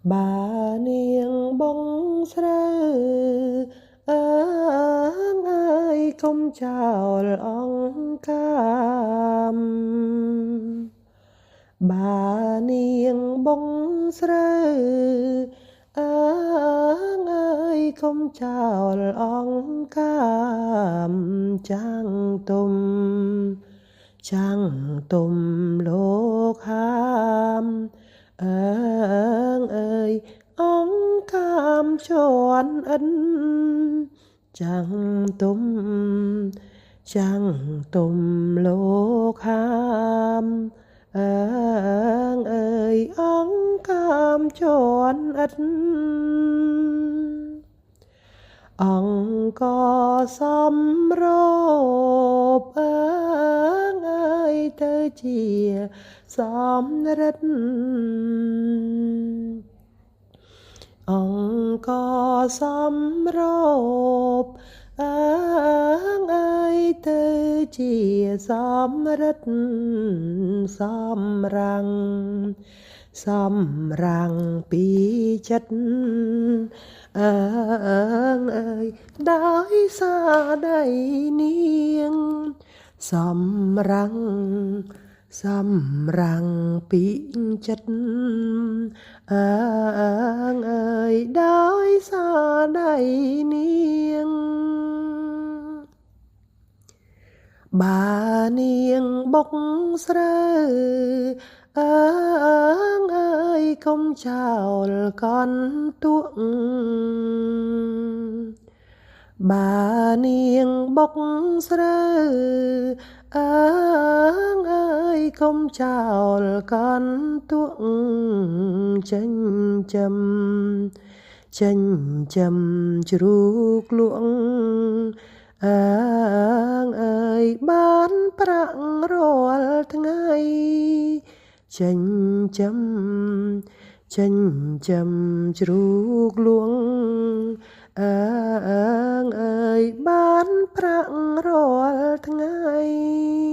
បានាងបងស្រូវអើងអើយកុំចោលអង្កាមបានាងបងស្រូវអើងអើយកុំចោលអង្កាមចាំងទុំលោកហាមអើងអើយអង្កាមជន់អិនចាំងទុំលោកហាមអើងអើយអង្កាមជន់អិនអង្គសំរបអើងអើយទៅជាសំរិទ្ធអង្គសំរបអើងអើយទៅជាសំរិទ្ធសំរាំងពីចិត្តអើងអើយដោយសារដៃនាងសំរាំងពីចិត្តអើងអើយដោយសារដៃនាងបានាងបុកស្រូវអើងអើយកុំចោលកន្តួងបានាងបុកស្រូវអើងអើយកុំចោលកន្តួងចិញ្ចឹមជ្រូកលក់អើងអើយបានប្រាក់រាល់ថ្ងៃចិញ្ចឹមជ្រូកលក់អើងអើយបានប្រាក់រាល់ថ្ងៃ